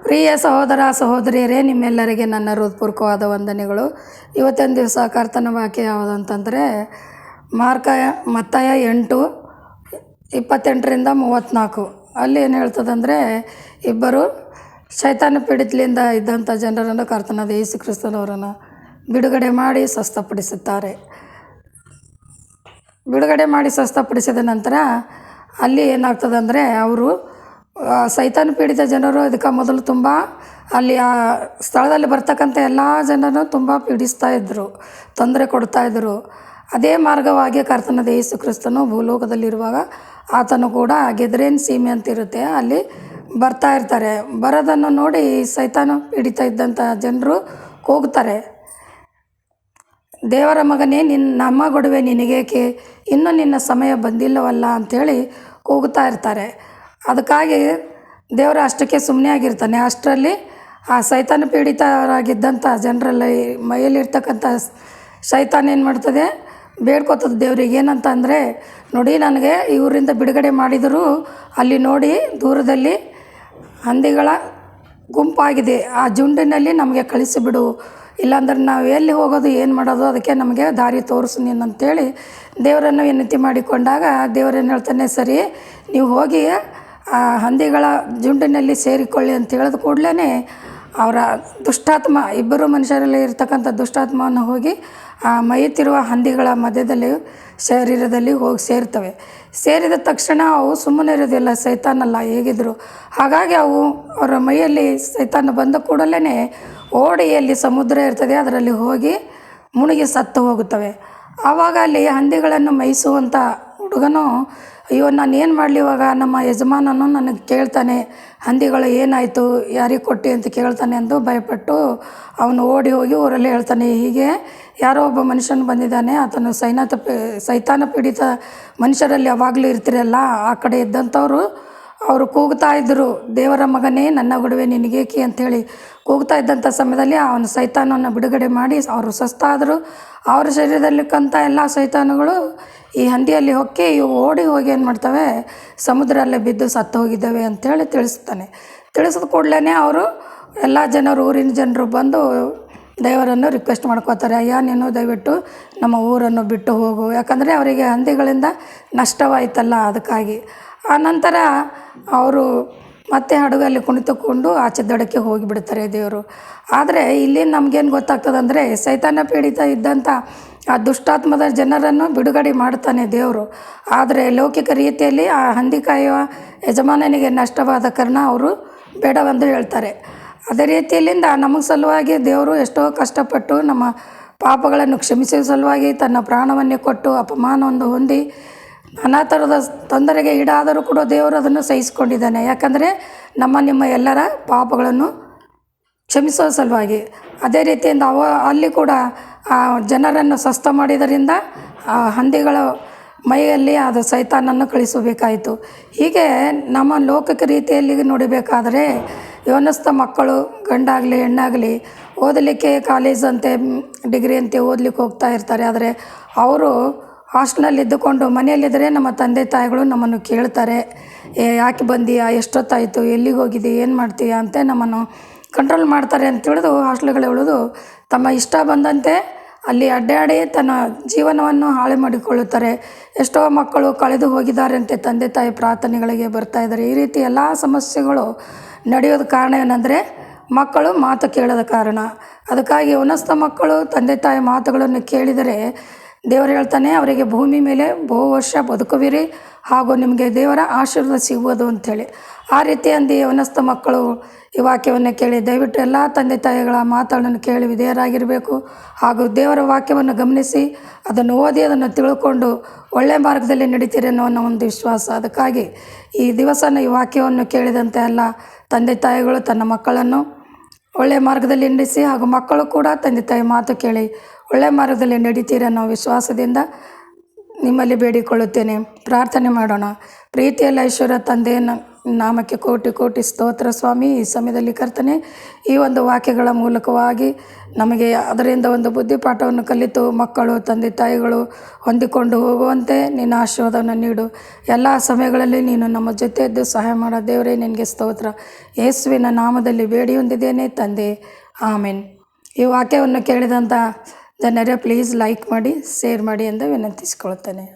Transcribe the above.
ಪ್ರಿಯ ಸಹೋದರ ಸಹೋದರಿಯರೇ, ನಿಮ್ಮೆಲ್ಲರಿಗೆ ನನ್ನ ಹೃತ್ಪೂರ್ವಕವಾದ ವಂದನೆಗಳು. ಇವತ್ತಿನ ದಿವಸ ಕರ್ತನ ವಾಕ್ಯ ಯಾವುದಂತಂದರೆ ಮತ್ತಾಯ 8:28-34. ಅಲ್ಲಿ ಏನು ಹೇಳ್ತದಂದರೆ, ಇಬ್ಬರು ಶೈತಾನ ಪೀಡಿತಲಿಂದ ಇದ್ದಂಥ ಜನರನ್ನು ಕರ್ತನಾದ ಯೇಸು ಕ್ರಿಸ್ತನವರನ್ನು ಬಿಡುಗಡೆ ಮಾಡಿ ಸ್ವಸ್ಥಪಡಿಸುತ್ತಾರೆ. ಬಿಡುಗಡೆ ಮಾಡಿ ಸ್ವಸ್ಥಪಡಿಸಿದ ನಂತರ ಅಲ್ಲಿ ಏನಾಗ್ತದಂದರೆ, ಅವರು ಸೈತಾನ ಪೀಡಿತ ಜನರು ಇದಕ್ಕೆ ಮೊದಲು ತುಂಬ ಅಲ್ಲಿ ಆ ಸ್ಥಳದಲ್ಲಿ ಬರ್ತಕ್ಕಂಥ ಎಲ್ಲ ಜನರನ್ನು ತುಂಬ ಪೀಡಿಸ್ತಾಯಿದ್ರು, ತೊಂದರೆ ಕೊಡ್ತಾಯಿದ್ರು. ಅದೇ ಮಾರ್ಗವಾಗಿ ಕರ್ತನಾದ ಯೇಸು ಕ್ರಿಸ್ತನು ಭೂಲೋಕದಲ್ಲಿರುವಾಗ ಆತನು ಕೂಡ ಗೆದ್ರೇನ್ ಸೀಮೆ ಅಂತ ಇರುತ್ತೆ, ಅಲ್ಲಿ ಬರ್ತಾ ಇರ್ತಾರೆ. ಬರೋದನ್ನು ನೋಡಿ ಸೈತಾನ ಪೀಡಿತ ಇದ್ದಂಥ ಜನರು ಕೂಗ್ತಾರೆ, ದೇವರ ಮಗನೇ, ನಮ್ಮ ಗೊಡವೆ ನಿನಗೇಕೆ, ಇನ್ನೂ ನಿನ್ನ ಸಮಯ ಬಂದಿಲ್ಲವಲ್ಲ ಅಂಥೇಳಿ ಕೂಗ್ತಾ ಇರ್ತಾರೆ. ಅದಕ್ಕಾಗಿ ದೇವರು ಅಷ್ಟಕ್ಕೆ ಸುಮ್ಮನೆ ಆಗಿರ್ತಾನೆ. ಅಷ್ಟರಲ್ಲಿ ಆ ಸೈತಾನ ಪೀಡಿತರಾಗಿದ್ದಂಥ ಜನರಲ್ಲಿ ಮೈಯಲ್ಲಿರ್ತಕ್ಕಂಥ ಸೈತಾನ ಏನು ಮಾಡ್ತದೆ, ಬೇಡ್ಕೋತದೆ ದೇವ್ರಿಗೆ. ಏನಂತ ಅಂದರೆ, ನೋಡಿ, ನನಗೆ ಇವರಿಂದ ಬಿಡುಗಡೆ ಮಾಡಿದರೂ ಅಲ್ಲಿ ನೋಡಿ ದೂರದಲ್ಲಿ ಹಂದಿಗಳ ಗುಂಪಾಗಿದೆ, ಆ ಜುಂಡಿನಲ್ಲಿ ನಮಗೆ ಕಳಿಸಿಬಿಡು, ಇಲ್ಲಾಂದ್ರೆ ನಾವು ಎಲ್ಲಿ ಹೋಗೋದು, ಏನು ಮಾಡೋದು, ಅದಕ್ಕೆ ನಮಗೆ ದಾರಿ ತೋರಿಸು ನೀನು ಅಂತೇಳಿ ದೇವರನ್ನು ವಿನಂತಿ ಮಾಡಿಕೊಂಡಾಗ ದೇವರೇನು ಹೇಳ್ತಾನೆ, ಸರಿ, ನೀವು ಹೋಗಿ ಆ ಹಂದಿಗಳ ಜುಂಡಿನಲ್ಲಿ ಸೇರಿಕೊಳ್ಳಿ ಅಂತ ಹೇಳಿದ ಕೂಡಲೇ ಅವರ ದುಷ್ಟಾತ್ಮ, ಇಬ್ಬರು ಮನುಷ್ಯರಲ್ಲಿ ಇರ್ತಕ್ಕಂಥ ದುಷ್ಟಾತ್ಮವನ್ನು ಹೋಗಿ ಆ ಮೈಯುತ್ತಿರುವ ಹಂದಿಗಳ ಮಧ್ಯದಲ್ಲಿ ಶರೀರದಲ್ಲಿ ಹೋಗಿ ಸೇರ್ತವೆ. ಸೇರಿದ ತಕ್ಷಣ ಅವು ಸುಮ್ಮನೆ ಇರೋದಿಲ್ಲ, ಸೈತಾನಲ್ಲ ಹೇಗಿದ್ರು. ಹಾಗಾಗಿ ಅವು ಅವರ ಮೈಯಲ್ಲಿ ಸೈತಾನ ಬಂದ ಕೂಡಲೇ ಓಡಿಯಲ್ಲಿ ಸಮುದ್ರ ಇರ್ತದೆ, ಅದರಲ್ಲಿ ಹೋಗಿ ಮುಳುಗಿ ಸತ್ತು ಹೋಗುತ್ತವೆ. ಆವಾಗ ಅಲ್ಲಿ ಹಂದಿಗಳನ್ನು ಮೇಯಿಸುವಂಥ ಹುಡುಗನು, ಅಯ್ಯೋ, ನಾನು ಏನು ಮಾಡಲಿ ಇವಾಗ, ನಮ್ಮ ಯಜಮಾನನು ನನಗೆ ಕೇಳ್ತಾನೆ, ಹಂದಿಗಳು ಏನಾಯಿತು, ಯಾರಿಗೆ ಕೊಟ್ಟು ಅಂತ ಕೇಳ್ತಾನೆ ಎಂದು ಭಯಪಟ್ಟು ಅವನು ಓಡಿ ಹೋಗಿ ಊರಲ್ಲಿ ಹೇಳ್ತಾನೆ, ಹೀಗೆ ಯಾರೋ ಒಬ್ಬ ಮನುಷ್ಯನು ಬಂದಿದ್ದಾನೆ, ಆತನು ಸೈತಾನ ಪೀಡಿತ ಮನುಷ್ಯರಲ್ಲಿ ಯಾವಾಗಲೂ ಇರ್ತಿರಲ್ಲ, ಆ ಕಡೆ ಇದ್ದಂಥವ್ರು ಅವರು ಕೂಗ್ತಾ ಇದ್ದರು, ದೇವರ ಮಗನೇ, ನನ್ನ ಗೊಡವೆ ನಿನಗೇಕೆ ಅಂಥೇಳಿ ಕೂಗ್ತಾ ಇದ್ದಂಥ ಸಮಯದಲ್ಲಿ ಅವನು ಸೈತಾನವನ್ನು ಬಿಡುಗಡೆ ಮಾಡಿ ಅವರು ಸ್ವಸ್ಥಾದರು. ಅವರ ಶರೀರದಲ್ಲಿಕ್ಕಂಥ ಎಲ್ಲ ಸೈತಾನುಗಳು ಈ ಹಂದಿಯಲ್ಲಿ ಹೊಕ್ಕಿ ಇವು ಓಡಿ ಹೋಗಿ ಏನು ಮಾಡ್ತವೆ, ಸಮುದ್ರಲ್ಲೇ ಬಿದ್ದು ಸತ್ತು ಹೋಗಿದ್ದಾವೆ ಅಂಥೇಳಿ ತಿಳಿಸ್ತಾನೆ. ತಿಳಿಸಿದ ಕೂಡಲೇ ಅವರು ಎಲ್ಲ ಜನರು, ಊರಿನ ಜನರು ಬಂದು ದೇವರನ್ನು ರಿಕ್ವೆಸ್ಟ್ ಮಾಡ್ಕೋತಾರೆ, ಅಯ್ಯ, ನೀನು ದಯವಿಟ್ಟು ನಮ್ಮ ಊರನ್ನು ಬಿಟ್ಟು ಹೋಗು, ಯಾಕಂದರೆ ಅವರಿಗೆ ಹಂದಿಗಳಿಂದ ನಷ್ಟವಾಯಿತಲ್ಲ. ಅದಕ್ಕಾಗಿ ಆ ನಂತರ ಅವರು ಮತ್ತೆ ಹಡಗಲ್ಲಿ ಕುಣಿತುಕೊಂಡು ಆಚೆ ದಡಕ್ಕೆ ಹೋಗಿಬಿಡ್ತಾರೆ ದೇವರು. ಆದರೆ ಇಲ್ಲಿ ನಮಗೇನು ಗೊತ್ತಾಗ್ತದಂದರೆ, ಸೈತಾನ ಪೀಡಿತ ಇದ್ದಂಥ ಆ ದುಷ್ಟಾತ್ಮದ ಜನರನ್ನು ಬಿಡುಗಡೆ ಮಾಡ್ತಾನೆ ದೇವರು. ಆದರೆ ಲೌಕಿಕ ರೀತಿಯಲ್ಲಿ ಆ ಹಂದಿ ಕಾಯುವ ಯಜಮಾನನಿಗೆ ನಷ್ಟವಾದ ಕಾರಣ ಅವರು ಬೇಡವೆಂದು ಹೇಳ್ತಾರೆ. ಅದೇ ರೀತಿಯಲ್ಲಿಂದ ನಮಗೆ ಸಲುವಾಗಿ ದೇವರು ಎಷ್ಟೋ ಕಷ್ಟಪಟ್ಟು ನಮ್ಮ ಪಾಪಗಳನ್ನು ಕ್ಷಮಿಸುವ ಸಲುವಾಗಿ ತನ್ನ ಪ್ರಾಣವನ್ನೇ ಕೊಟ್ಟು ಅಪಮಾನವನ್ನು ಹೊಂದಿ ನಾನಾ ಥರದ ತೊಂದರೆಗೆ ಈಡಾದರೂ ಕೂಡ ದೇವರು ಅದನ್ನು ಸಹಿಸಿಕೊಂಡಿದ್ದಾನೆ. ಯಾಕಂದರೆ ನಿಮ್ಮ ಎಲ್ಲರ ಪಾಪಗಳನ್ನು ಕ್ಷಮಿಸುವ ಸಲುವಾಗಿ. ಅದೇ ರೀತಿಯಿಂದ ಅಲ್ಲಿ ಕೂಡ ಆ ಜನರನ್ನು ಸ್ವಸ್ಥ ಮಾಡಿದರಿಂದ ಆ ಹಂದಿಗಳ ಮೈಯಲ್ಲಿ ಅದು ಸೈತಾನನ್ನು ಕಳಿಸಬೇಕಾಯಿತು. ಹೀಗೆ ನಮ್ಮ ಲೌಕಿಕ ರೀತಿಯಲ್ಲಿ ನೋಡಬೇಕಾದರೆ ಯವನಸ್ಥ ಮಕ್ಕಳು, ಗಂಡಾಗಲಿ ಹೆಣ್ಣಾಗಲಿ, ಓದಲಿಕ್ಕೆ ಕಾಲೇಜ್ ಅಂತೆ, ಡಿಗ್ರಿ ಅಂತೆ ಓದಲಿಕ್ಕೆ ಹೋಗ್ತಾ ಇರ್ತಾರೆ. ಆದರೆ ಅವರು ಹಾಸ್ಟೆಲಲ್ಲಿ ಇದ್ದುಕೊಂಡು ಮನೆಯಲ್ಲಿದ್ದರೆ ನಮ್ಮ ತಂದೆ ತಾಯಿಗಳು ನಮ್ಮನ್ನು ಕೇಳ್ತಾರೆ, ಯಾಕೆ ಬಂದೀಯಾ, ಎಷ್ಟೊತ್ತಾಯಿತು, ಎಲ್ಲಿಗೆ ಹೋಗಿದ್ದೀ, ಏನು ಮಾಡ್ತೀಯಾ ಅಂತ ನಮ್ಮನ್ನು ಕಂಟ್ರೋಲ್ ಮಾಡ್ತಾರೆ ಅಂತ ತಿಳಿದು ಹಾಸ್ಟೆಲ್ಗಳು ಉಳಿದು ತಮ್ಮ ಇಷ್ಟ ಬಂದಂತೆ ಅಲ್ಲಿ ಅಡ್ಡಾಡಿ ತನ್ನ ಜೀವನವನ್ನು ಹಾಳು ಮಾಡಿಕೊಳ್ಳುತ್ತಾರೆ. ಎಷ್ಟೋ ಮಕ್ಕಳು ಕಳೆದು ಹೋಗಿದ್ದಾರಂತೆ, ತಂದೆ ತಾಯಿ ಪ್ರಾರ್ಥನೆಗಳಿಗೆ ಬರ್ತಾ ಇದ್ದಾರೆ. ಈ ರೀತಿ ಎಲ್ಲ ಸಮಸ್ಯೆಗಳು ನಡೆಯೋದ ಕಾರಣ ಏನಂದರೆ, ಮಕ್ಕಳು ಮಾತು ಕೇಳದ ಕಾರಣ. ಅದಕ್ಕಾಗಿ ಯವನಸ್ಥ ಮಕ್ಕಳು ತಂದೆ ತಾಯಿ ಮಾತುಗಳನ್ನು ಕೇಳಿದರೆ ದೇವರು ಹೇಳ್ತಾನೆ, ಅವರಿಗೆ ಭೂಮಿ ಮೇಲೆ ಬಹು ವರ್ಷ ಬದುಕುವಿರಿ, ಹಾಗೂ ನಿಮಗೆ ದೇವರ ಆಶೀರ್ವಾದ ಸಿಗುವುದು ಅಂಥೇಳಿ. ಆ ರೀತಿಯಂದು ಯವನಸ್ಥ ಮಕ್ಕಳು ಈ ವಾಕ್ಯವನ್ನು ಕೇಳಿ ದಯವಿಟ್ಟು ಎಲ್ಲ ತಂದೆ ತಾಯಿಗಳ ಮಾತುಗಳನ್ನು ಕೇಳಿ ವಿಧೇಯರಾಗಿರಬೇಕು. ಹಾಗೂ ದೇವರ ವಾಕ್ಯವನ್ನು ಗಮನಿಸಿ ಅದನ್ನು ಓದಿ ಅದನ್ನು ತಿಳ್ಕೊಂಡು ಒಳ್ಳೆಯ ಮಾರ್ಗದಲ್ಲಿ ನಡೀತೀರಿ ಅನ್ನೋ ಒಂದು ವಿಶ್ವಾಸ. ಅದಕ್ಕಾಗಿ ಈ ದಿವಸನ ಈ ವಾಕ್ಯವನ್ನು ಕೇಳಿದಂತೆ ಎಲ್ಲ ತಂದೆ ತಾಯಿಗಳು ತನ್ನ ಮಕ್ಕಳನ್ನು ಒಳ್ಳೆಯ ಮಾರ್ಗದಲ್ಲಿ ನಡೆಸಿ, ಹಾಗೂ ಮಕ್ಕಳು ಕೂಡ ತಂದೆ ತಾಯಿ ಮಾತು ಕೇಳಿ ಒಳ್ಳೆಯ ಮಾರ್ಗದಲ್ಲಿ ನಡೀತೀರಿ ಅನ್ನೋ ವಿಶ್ವಾಸದಿಂದ ನಿಮ್ಮಲ್ಲಿ ಬೇಡಿಕೊಳ್ಳುತ್ತೇನೆ. ಪ್ರಾರ್ಥನೆ ಮಾಡೋಣ. ಪ್ರೀತಿಯಲ್ಲಿ ಐಶ್ವರ್ಯ ತಂದೆ, ನಾಮಕ್ಕೆ ಕೋಟಿ ಕೋಟಿ ಸ್ತೋತ್ರ ಸ್ವಾಮಿ. ಈ ಸಮಯದಲ್ಲಿ ಕರ್ತನೆ, ಈ ಒಂದು ವಾಕ್ಯಗಳ ಮೂಲಕವಾಗಿ ನಮಗೆ ಅದರಿಂದ ಒಂದು ಬುದ್ಧಿಪಾಠವನ್ನು ಕಲಿತು ಮಕ್ಕಳು ತಂದೆ ತಾಯಿಗಳು ಹೊಂದಿಕೊಂಡು ಹೋಗುವಂತೆ ನಿನ್ನ ಆಶೀರ್ವಾದವನ್ನು ನೀಡು. ಎಲ್ಲ ಸಮಯಗಳಲ್ಲಿ ನೀನು ನಮ್ಮ ಜೊತೆ ಇದ್ದು ಸಹಾಯ ಮಾಡೋ ದೇವರೇ, ನಿನಗೆ ಸ್ತೋತ್ರ. ಯೇಸುವಿನ ನಾಮದಲ್ಲಿ ಬೇಡಿ ಹೊಂದಿದ್ದೇನೆ ತಂದೆ, ಆಮೆನ್. ಈ ವಾಕ್ಯವನ್ನು ಕೇಳಿದಂಥ ಜನರೇ ಪ್ಲೀಸ್ ಲೈಕ್ ಮಾಡಿ, ಶೇರ್ ಮಾಡಿ ಎಂದು ವಿನಂತಿಸಿಕೊಳ್ತೇನೆ.